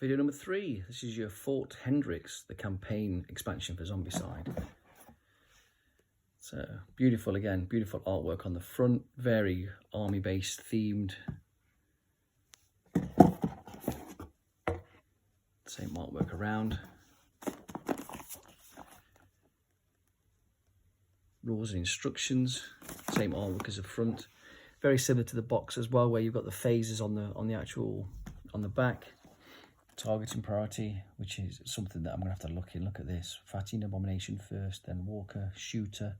Video number 3. This is your Fort Hendrix, the campaign expansion for Zombicide. So beautiful, again, beautiful artwork on the front, very army-based themed. Same artwork around. Rules and instructions, same artwork as the front. Very similar to the box as well, where you've got the phases on the back. Targeting priority, which is something that I'm gonna have to look at this. Fighting Abomination first, then Walker, Shooter,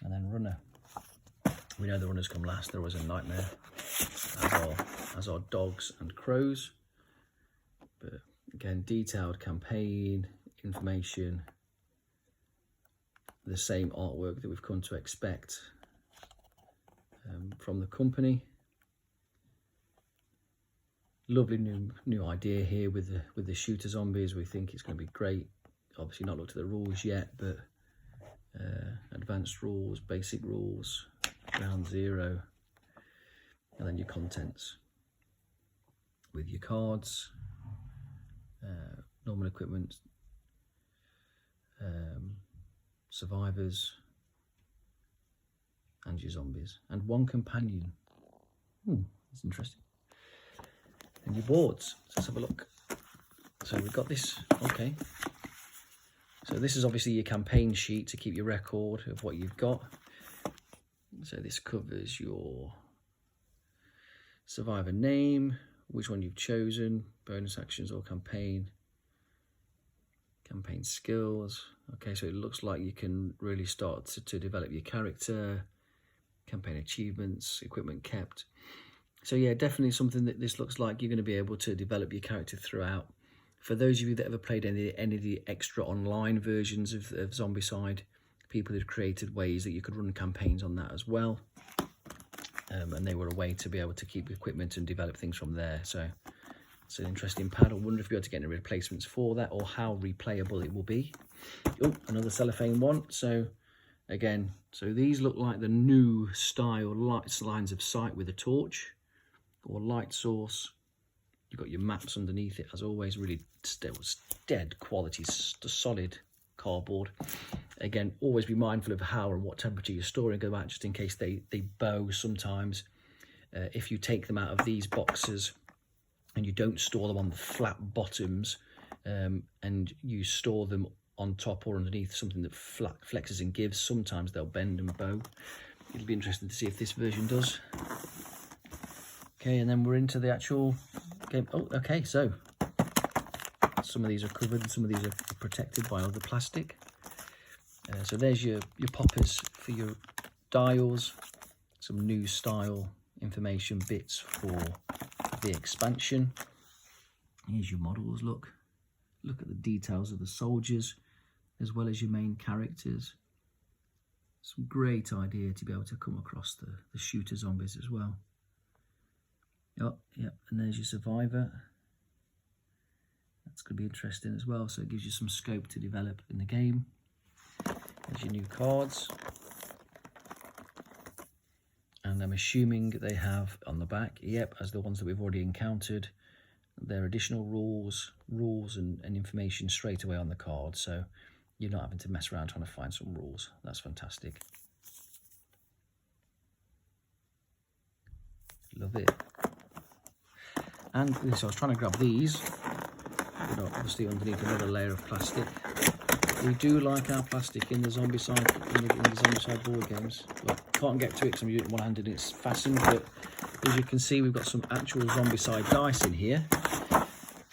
and then Runner. We know the runners come last. They're always a nightmare, as are dogs and crows. But again, detailed campaign information, the same artwork that we've come to expect from the company. Lovely new idea here with the shooter zombies. We think it's going to be great. Obviously not looked at the rules yet, but advanced rules, basic rules, ground zero, and then your contents with your cards, normal equipment, survivors, and your zombies, and one companion. That's interesting. And your boards. So let's have a look. So we've got this. Okay. So this is obviously your campaign sheet to keep your record of what you've got. So this covers your survivor name, which one you've chosen, bonus actions or campaign skills. Okay, so it looks like you can really start to develop your character, campaign achievements, equipment kept. So yeah, definitely something that this looks like you're going to be able to develop your character throughout. For those of you that ever played any of the extra online versions of Zombicide, people had created ways that you could run campaigns on that as well. And they were a way to be able to keep equipment and develop things from there. So it's an interesting pad. I wonder if you're able to get any replacements for that or how replayable it will be. Oh, another cellophane one. So again, so these look like the new style lines of sight with a torch or light source. You've got your maps underneath it, as always, really dead quality, solid cardboard. Again, always be mindful of how and what temperature you're storing them at, just in case they bow sometimes. If you take them out of these boxes and you don't store them on the flat bottoms, and you store them on top or underneath something that flexes and gives, sometimes they'll bend and bow. It'll be interesting to see if this version does. Okay, and then we're into the actual game. Oh, okay, so some of these are covered and some of these are protected by other plastic. So there's your poppers for your dials, some new style information bits for the expansion. Here's your models. Look at the details of the soldiers as well as your main characters. Some great idea to be able to come across the shooter zombies as well. Oh, yeah, and there's your survivor. That's going to be interesting as well, so it gives you some scope to develop in the game. There's your new cards. And I'm assuming they have on the back, yep, as the ones that we've already encountered, there are additional rules and information straight away on the card, so you're not having to mess around trying to find some rules. That's fantastic. Love it. And so I was trying to grab these, but obviously underneath another layer of plastic. We do like our plastic in the Zombicide, in the Zombicide board games. Look, can't get to it because I'm using it one-handed and it's fastened, but as you can see, we've got some actual Zombicide dice in here.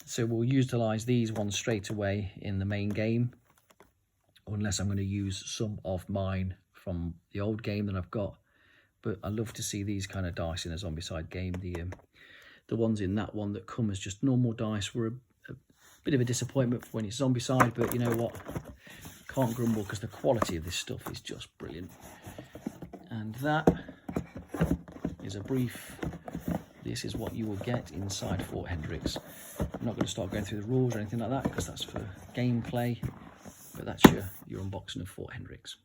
So we'll utilise these ones straight away in the main game, unless I'm going to use some of mine from the old game that I've got. But I love to see these kind of dice in a Zombicide game. The ones in that one that come as just normal dice were a bit of a disappointment when it's Zombicide, but you know what? Can't grumble because the quality of this stuff is just brilliant. And that is a brief. This is what you will get inside Fort Hendrix. I'm not going to start going through the rules or anything like that because that's for gameplay, but that's your unboxing of Fort Hendrix.